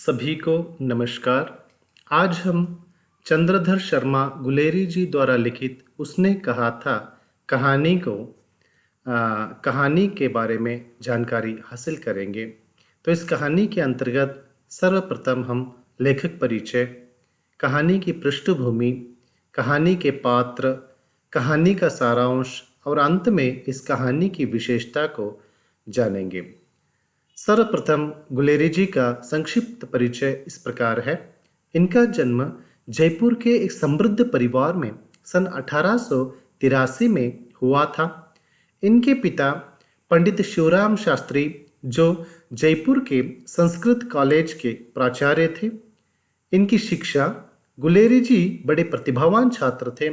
सभी को नमस्कार। आज हम चंद्रधर शर्मा गुलेरी जी द्वारा लिखित उसने कहा था कहानी के बारे में जानकारी हासिल करेंगे। तो इस कहानी के अंतर्गत सर्वप्रथम हम लेखक परिचय, कहानी की पृष्ठभूमि, कहानी के पात्र, कहानी का सारांश और अंत में इस कहानी की विशेषता को जानेंगे। सर्वप्रथम गुलेरी जी का संक्षिप्त परिचय इस प्रकार है। इनका जन्म जयपुर के एक समृद्ध परिवार में सन 1883 में हुआ था। इनके पिता पंडित शिवराम शास्त्री, जो जयपुर के संस्कृत कॉलेज के प्राचार्य थे। इनकी शिक्षा, गुलेरी जी बड़े प्रतिभावान छात्र थे।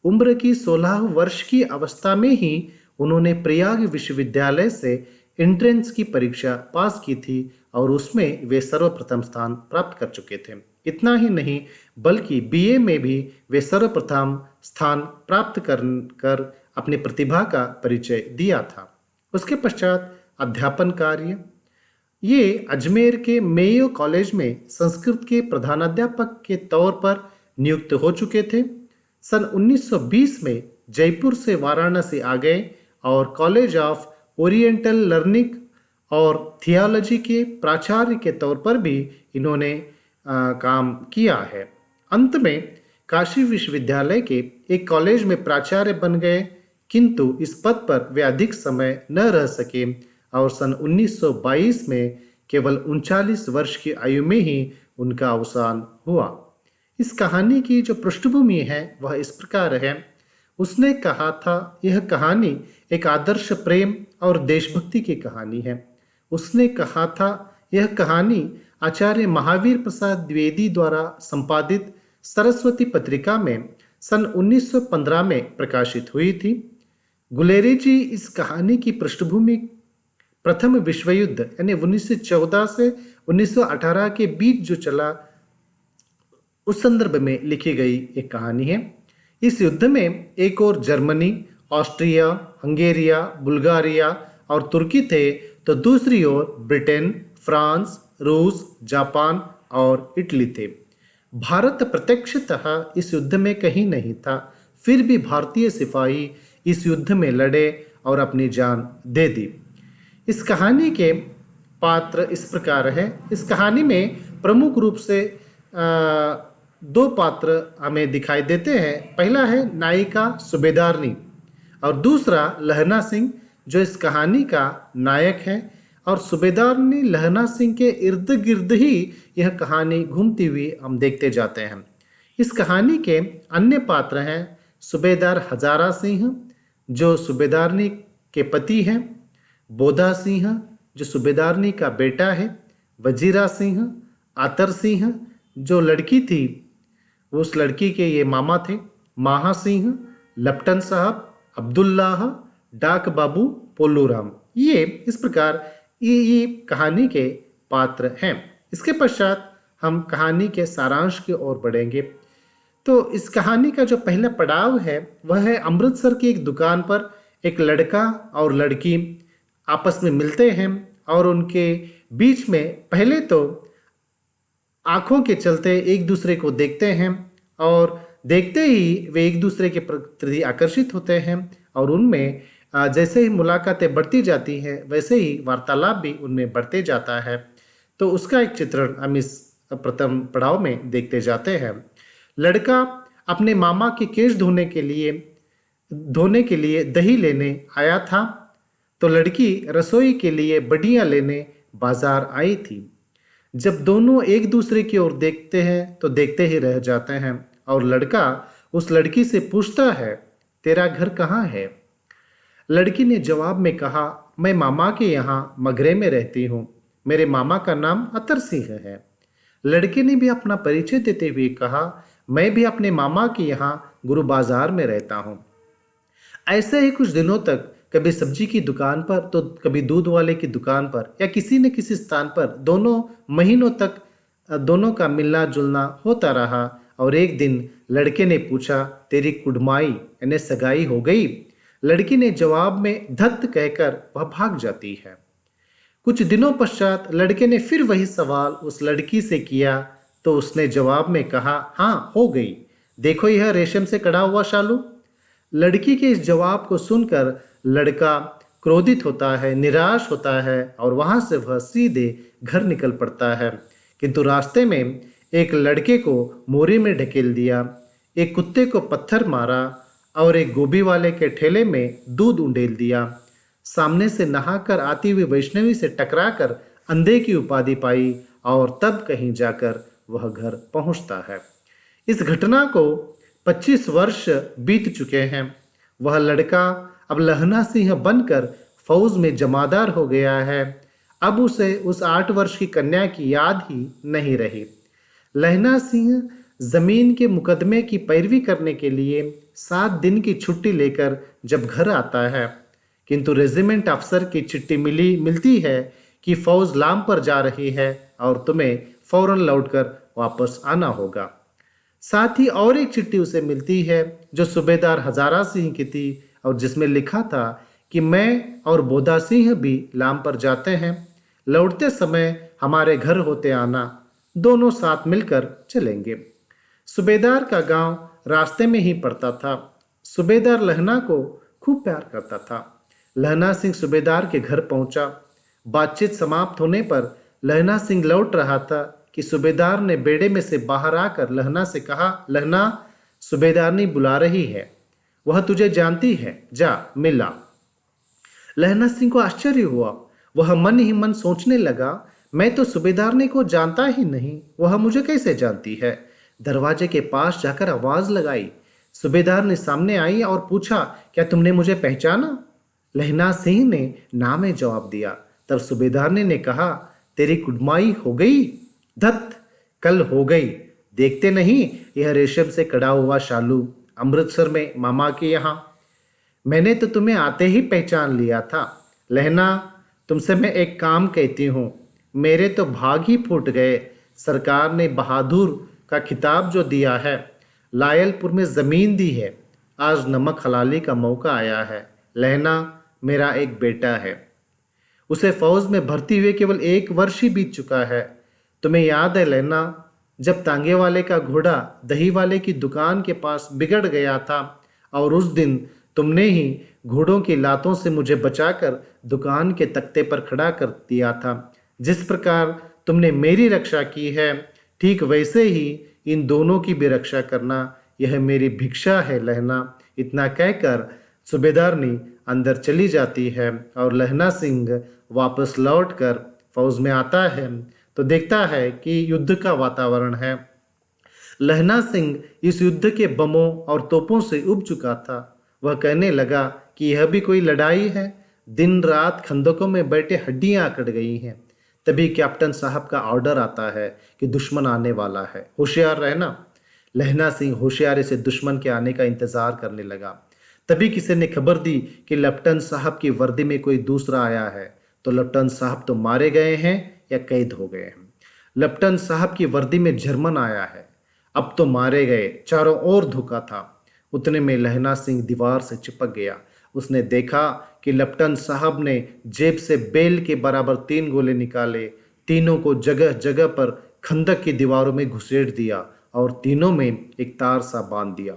उम्र की 16 वर्ष की अवस्था में ही उन्होंने प्रयाग विश्वविद्यालय से एंट्रेंस की परीक्षा पास की थी और उसमें वे सर्वप्रथम स्थान प्राप्त कर चुके थे। इतना ही नहीं बल्कि बीए में भी वे सर्वप्रथम स्थान प्राप्त कर अपनी प्रतिभा का परिचय दिया था। उसके पश्चात अध्यापन कार्य, ये अजमेर के मेयो कॉलेज में संस्कृत के प्रधानाध्यापक के तौर पर नियुक्त हो चुके थे। सन 1920 में जयपुर से वाराणसी आ गए और कॉलेज ऑफ ओरिएंटल लर्निंग और थियोलॉजी के प्राचार्य के तौर पर भी इन्होंने काम किया है। अंत में काशी विश्वविद्यालय के एक कॉलेज में प्राचार्य बन गए, किंतु इस पद पर वे अधिक समय न रह सके और सन 1922 में केवल 39 वर्ष की आयु में ही उनका अवसान हुआ। इस कहानी की जो पृष्ठभूमि है वह इस प्रकार है। उसने कहा था, यह कहानी एक आदर्श प्रेम और देशभक्ति की कहानी है। उसने कहा था, यह कहानी आचार्य महावीर प्रसाद द्विवेदी द्वारा संपादित सरस्वती पत्रिका में सन 1915 में प्रकाशित हुई थी। गुलेरी जी इस कहानी की पृष्ठभूमि प्रथम विश्व युद्ध यानी 1914 से 1918 के बीच जो चला, उस संदर्भ में लिखी गई एक कहानी है। इस युद्ध में एक और जर्मनी, ऑस्ट्रिया, हंगेरिया, बुल्गारिया और तुर्की थे, तो दूसरी ओर ब्रिटेन, फ्रांस, रूस, जापान और इटली थे। भारत प्रत्यक्षतः इस युद्ध में कहीं नहीं था, फिर भी भारतीय सिपाही इस युद्ध में लड़े और अपनी जान दे दी। इस कहानी के पात्र इस प्रकार है। इस कहानी में प्रमुख रूप से दो पात्र हमें दिखाई देते हैं। पहला है नायिका सूबेदारनी और दूसरा लहना सिंह, जो इस कहानी का नायक है। और सूबेदारनी लहना सिंह के इर्द गिर्द ही यह कहानी घूमती हुई हम देखते जाते हैं। इस कहानी के अन्य पात्र हैं सूबेदार हजारा सिंह, जो सूबेदारनी के पति हैं, बोधा सिंह, जो सूबेदारनी का बेटा है, वजीरा सिंह, आतर सिंह, जो लड़की थी उस लड़की के ये मामा थे, माहा सिंह, लपटन साहब, अब्दुल्लाह, डाक बाबू, पोलूराम। ये इस प्रकार ये कहानी के पात्र हैं। इसके पश्चात हम कहानी के सारांश की ओर बढ़ेंगे। तो इस कहानी का जो पहला पड़ाव है वह है अमृतसर की एक दुकान पर एक लड़का और लड़की आपस में मिलते हैं और उनके बीच में पहले तो आंखों के चलते एक दूसरे को देखते हैं और देखते ही वे एक दूसरे के प्रति आकर्षित होते हैं और उनमें जैसे ही मुलाकातें बढ़ती जाती हैं वैसे ही वार्तालाप भी उनमें बढ़ते जाता है। तो उसका एक चित्रण हम इस प्रथम पड़ाव में देखते जाते हैं। लड़का अपने मामा के केश धोने के लिए दही लेने आया था, तो लड़की रसोई के लिए बड़ियाँ लेने बाजार आई थी। जब दोनों एक दूसरे की ओर देखते हैं तो देखते ही रह जाते हैं और लड़का उस लड़की से पूछता है, तेरा घर कहाँ है? लड़की ने जवाब में कहा, मैं मामा के यहाँ मगरे में रहती हूँ। मेरे मामा का नाम अतर सिंह है। लड़के ने भी अपना परिचय देते हुए कहा, मैं भी अपने मामा के यहाँ गुरु बाजार में रहता हूँ। ऐसे ही कुछ दिनों तक कभी सब्जी की दुकान पर तो कभी दूध वाले की दुकान पर या किसी न किसी स्थान पर दोनों महीनों तक दोनों का मिलना जुलना होता रहा और एक दिन लड़के ने पूछा, तेरी कुड़माई यानी सगाई हो गई? लड़की ने जवाब में धत्त कहकर वह भाग जाती है। कुछ दिनों पश्चात लड़के ने फिर वही सवाल उस लड़की से किया तो उसने जवाब में कहा, हाँ हो गई, देखो यह रेशम से कड़ा हुआ शालू। लड़की के इस जवाब को सुनकर लड़का क्रोधित होता है, निराश होता है और वहां से वह सीधे घर निकल पड़ता है। किंतु रास्ते में एक लड़के को मोरी में ढकेल दिया, एक कुत्ते को पत्थर मारा और एक गोभी वाले के ठेले में दूध उंडेल दिया। सामने से नहाकर आती हुई वैष्णवी से टकराकर अंधे की उपाधि पाई और तब कहीं जाकर वह घर पहुंचता है। इस घटना को 25 वर्ष बीत चुके हैं। वह लड़का अब लहना सिंह बनकर फौज में जमादार हो गया है। अब उसे उस 8 वर्ष की कन्या की याद ही नहीं रही। लहना सिंह जमीन के मुकदमे की पैरवी करने के लिए 7 दिन की छुट्टी लेकर जब घर आता है, किंतु रेजिमेंट अफसर की चिट्ठी मिलती है कि फौज लाम पर जा रही है और तुम्हें फौरन लौटकर वापस आना होगा। साथ ही और एक चिट्ठी उसे मिलती है जो सूबेदार हजारा सिंह की थी और जिसमें लिखा था कि मैं और बोधा सिंह भी लाम पर जाते हैं, लौटते समय हमारे घर होते आना, दोनों साथ मिलकर चलेंगे। सूबेदार का गांव रास्ते में ही पड़ता था। सूबेदार लहना को खूब प्यार करता था। लहना सिंह सूबेदार के घर पहुंचा। बातचीत समाप्त होने पर लहना सिंह लौट रहा था कि सूबेदार ने बेड़े में से बाहर आकर लहना से कहा, लहना, सूबेदारनी बुला रही है, वह तुझे जानती है, जा मिला। लहना सिंह को आश्चर्य हुआ। वह मन ही मन सोचने लगा, मैं तो सूबेदारनी को जानता ही नहीं, वह मुझे कैसे जानती है। दरवाजे के पास जाकर आवाज लगाई। सूबेदार ने सामने आई और पूछा, क्या तुमने मुझे पहचाना? लहना सिंह ने ना में जवाब दिया। तब सूबेदारनी ने कहा, तेरी कुड़माई हो गई? धत, कल हो गई। देखते नहीं यह रेशम से कड़ा हुआ शालू अमृतसर में मामा के यहाँ। मैंने तो तुम्हें आते ही पहचान लिया था। लहना, तुमसे मैं एक काम कहती हूँ, मेरे तो भाग ही फूट गए। सरकार ने बहादुर का खिताब जो दिया है, लायलपुर में ज़मीन दी है, आज नमक हलाली का मौका आया है। लहना, मेरा एक बेटा है, उसे फौज में भर्ती हुए केवल 1 वर्ष ही बीत चुका है। तुम्हें याद है लहना, जब तांगे वाले का घोड़ा दही वाले की दुकान के पास बिगड़ गया था और उस दिन तुमने ही घोड़ों की लातों से मुझे बचाकर दुकान के तख्ते पर खड़ा कर दिया था। जिस प्रकार तुमने मेरी रक्षा की है, ठीक वैसे ही इन दोनों की भी रक्षा करना, यह मेरी भिक्षा है लहना। इतना कहकर सूबेदारनी अंदर चली जाती है और लहना सिंह वापस लौटकर फौज में आता है तो देखता है कि युद्ध का वातावरण है। लहना सिंह इस युद्ध के बमों और तोपों से उब चुका था। वह कहने लगा कि यह भी कोई लड़ाई है, दिन रात खंदकों में बैठे हड्डियां अकड़ गई हैं। तभी कैप्टन साहब का ऑर्डर आता है कि दुश्मन आने वाला है, होशियार रहना। लहना सिंह होशियारी से दुश्मन के आने का इंतजार करने लगा। तभी किसी ने खबर दी कि लेफ्टिनेंट साहब की वर्दी में कोई दूसरा आया है। तो लेफ्टिनेंट साहब तो मारे गए हैं या कैद हो गए हैं। लेफ्टिनेंट साहब की वर्दी में जर्मन आया है, अब तो मारे गए। चारों ओर धोखा था। उतने में लहना सिंह दीवार से चिपक गया। उसने देखा कि लेफ्टिनेंट साहब ने जेब से बेल के बराबर 3 गोले निकाले, तीनों को जगह जगह पर खंदक की दीवारों में घुसेड़ दिया और तीनों में एक तार सा बांध दिया।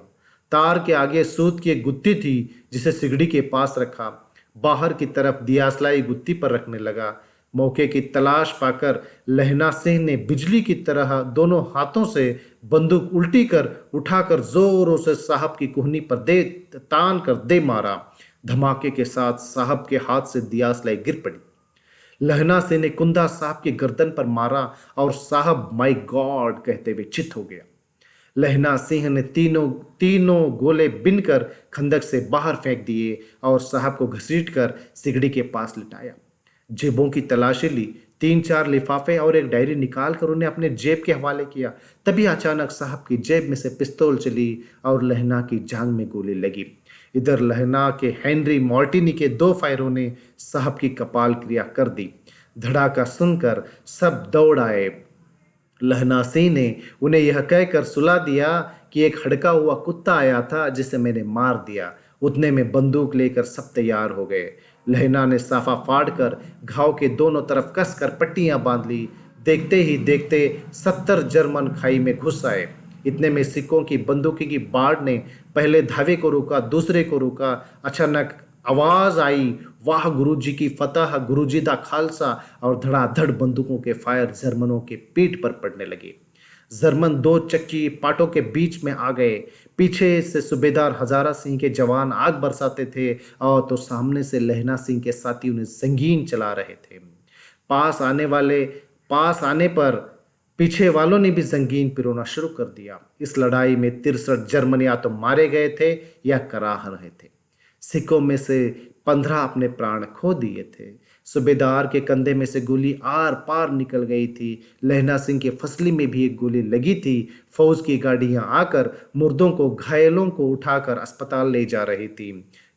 तार के आगे सूत की एक गुत्ती थी जिसे सिगड़ी के पास रखा। बाहर की तरफ दियासलाई गुत्ती पर रखने लगा। मौके की तलाश पाकर लहना सिंह ने बिजली की तरह दोनों हाथों से बंदूक उल्टी कर उठाकर जोरों से साहब की कुहनी पर दे तान कर दे मारा। धमाके के साथ साहब के हाथ से दियासलाई गिर पड़ी। लहना सिंह ने कुंदा साहब की गर्दन पर मारा और साहब माय गॉड कहते हुए चित हो गया। लहना सिंह ने तीनों गोले बिनकर खंदक से बाहर फेंक दिए और साहब को घसीटकर सिगड़ी के पास लिटाया। जेबों की तलाशी ली। 3-4 लिफाफे और एक डायरी निकाल कर उन्हें अपने जेब के हवाले किया। तभी अचानक साहब की जेब में से पिस्तौल चली और लहना की जांग में गोली लगी। इधर लहना के हेनरी मार्टिनी के 2 फायरों ने साहब की कपाल क्रिया कर दी। धड़ाका सुनकर सब दौड़ आए। लहना सिंह ने उन्हें यह कहकर सुला दिया कि एक हड़का हुआ कुत्ता आया था जिसे मैंने मार दिया। उतने में बंदूक लेकर सब तैयार हो गए। लहना ने साफा फाड़कर घाव के दोनों तरफ कसकर पट्टियां बांध ली। देखते ही देखते 70 जर्मन खाई में घुस आए। इतने में सिखों की बंदूकी की बाढ़ ने पहले धावे को रोका, दूसरे को रोका। अचानक आवाज आई, वाह गुरुजी की फतह, गुरुजी दा खालसा, और धड़ाधड़ बंदूकों के फायर जर्मनों के पीठ पर पड़ने लगे। जर्मन दो चक्की पाटों के बीच में आ गए। पीछे से सूबेदार हजारा सिंह के जवान आग बरसाते थे और तो सामने से लहना सिंह के साथी उन्हें संगीन चला रहे थे। पास आने पर पीछे वालों ने भी संगीन पिरोना शुरू कर दिया। इस लड़ाई में 63 जर्मन या तो मारे गए थे या कराह रहे थे। सिखों में से 15 अपने प्राण खो दिए थे। सूबेदार के कंधे में से गोली आर पार निकल गई थी। लहना सिंह के फसली में भी एक गोली लगी थी। फौज की गाड़ियां आकर मुर्दों को, घायलों को उठाकर अस्पताल ले जा रही थी।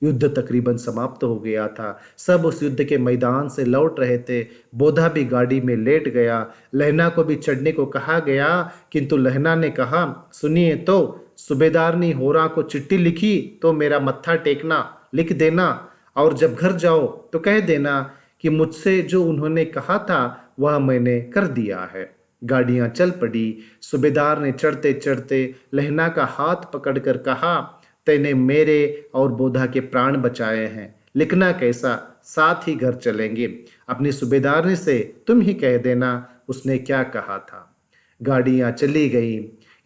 युद्ध तकरीबन समाप्त हो गया था। सब उस युद्ध के मैदान से लौट रहे थे। बोधा भी गाड़ी में लेट गया। लहना को भी चढ़ने को कहा गया, किंतु लहना ने कहा, सुनिए तो, सूबेदार ने होरा को चिट्ठी लिखी तो मेरा मत्था टेकना, लिख देना, और जब घर जाओ तो कह देना कि मुझसे जो उन्होंने कहा था वह मैंने कर दिया है। गाड़ियां चल पड़ी। सूबेदार ने चढ़ते चढ़ते लहना का हाथ पकड़कर कहा, तैने मेरे और बोधा के प्राण बचाए हैं, लिखना कैसा, साथ ही घर चलेंगे। अपनी सूबेदारनी से तुम ही कह देना उसने क्या कहा था। गाड़ियां चली गई।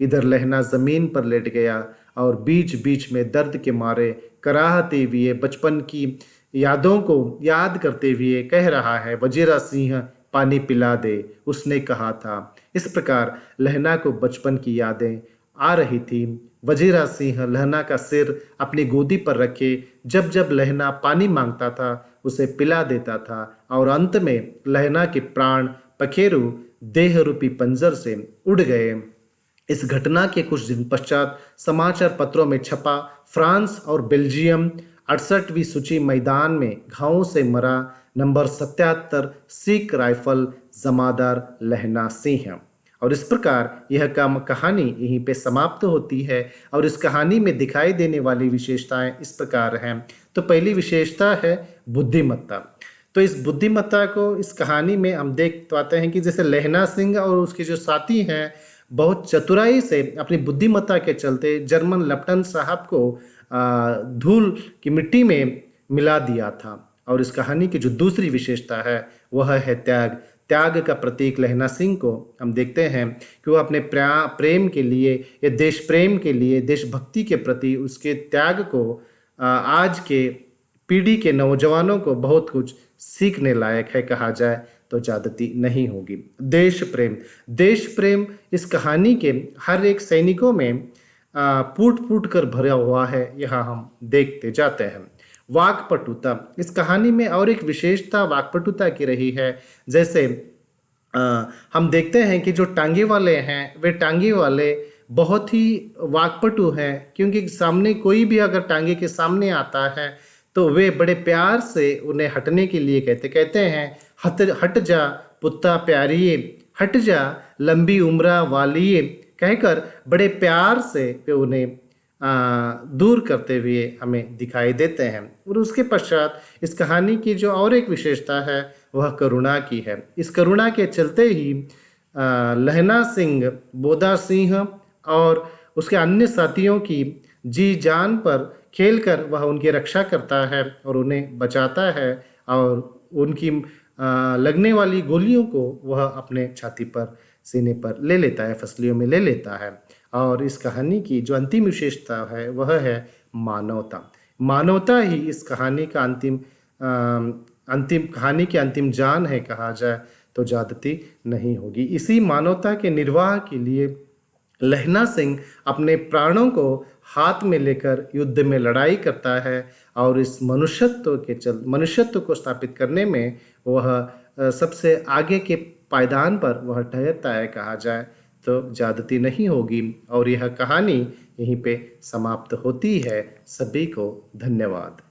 इधर लहना जमीन पर लेट गया और बीच बीच में दर्द के मारे कराहते हुए बचपन की यादों को याद करते हुए कह रहा है, वजीरा सिंह पानी पिला दे, उसने कहा था। इस प्रकार लहना को बचपन की यादें आ रही थी। वजीरा सिंह लहना का सिर अपनी गोदी पर रखे जब जब लहना पानी मांगता था उसे पिला देता था, और अंत में लहना के प्राण पखेरु देह रूपी पंजर से उड़ गए। इस घटना के कुछ दिन पश्चात समाचार पत्रों में छपा, फ्रांस और बेल्जियम 68वीं सूची मैदान में घावों से मरा नंबर 77 सिख राइफल जमादार लहना सिंह। और इस प्रकार यह कहानी यहीं पे समाप्त होती है। और इस कहानी में दिखाई देने वाली विशेषताएं इस प्रकार हैं। तो पहली विशेषता है बुद्धिमत्ता। तो इस बुद्धिमत्ता को इस कहानी में हम देख पाते हैं कि जैसे लहना सिंह और उसके जो साथी हैं बहुत चतुराई से अपनी बुद्धिमत्ता के चलते जर्मन लेफ्टिनेंट साहब को धूल की मिट्टी में मिला दिया था। और इस कहानी की जो दूसरी विशेषता है वह है त्याग। त्याग का प्रतीक लहना सिंह को हम देखते हैं कि वह अपने प्रेम के लिए या देश प्रेम के लिए, देशभक्ति के प्रति उसके त्याग को आज के पीढ़ी के नौजवानों को बहुत कुछ सीखने लायक है, कहा जाए तो ज्यादती नहीं होगी। देश प्रेम इस कहानी के हर एक सैनिकों में फूट फूट कर भरा हुआ है, यह हम देखते जाते हैं। वाक्पटुता, इस कहानी में और एक विशेषता वाक्पटुता की रही है। जैसे हम देखते हैं कि जो टांगे वाले हैं वे टांगे वाले बहुत ही वाक्पटु हैं, क्योंकि सामने कोई भी अगर टांगे के सामने आता है तो वे बड़े प्यार से उन्हें हटने के लिए कहते हैं, हट जा पुत्ता प्यारिये, हट जा लंबी उम्र वालिये, कहकर बड़े प्यार से वे उन्हें दूर करते हुए हमें दिखाई देते हैं। और उसके पश्चात इस कहानी की जो और एक विशेषता है वह करुणा की है। इस करुणा के चलते ही लहना सिंह, बोधा सिंह और उसके अन्य साथियों की जी जान पर खेलकर वह उनकी रक्षा करता है और उन्हें बचाता है, और उनकी लगने वाली गोलियों को वह अपने छाती पर, सीने पर ले लेता है, फसलियों में ले लेता है। और इस कहानी की जो अंतिम विशेषता है वह है मानवता। मानवता ही इस कहानी का कहानी की अंतिम जान है, कहा जाए तो ज्यादती नहीं होगी। इसी मानवता के निर्वाह के लिए लहना सिंह अपने प्राणों को हाथ में लेकर युद्ध में लड़ाई करता है, और इस मनुष्यत्व को स्थापित करने में वह सबसे आगे के पायदान पर वह ठहरता है, कहा जाए तो ज्यादती नहीं होगी। और यह कहानी यहीं पे समाप्त होती है। सभी को धन्यवाद।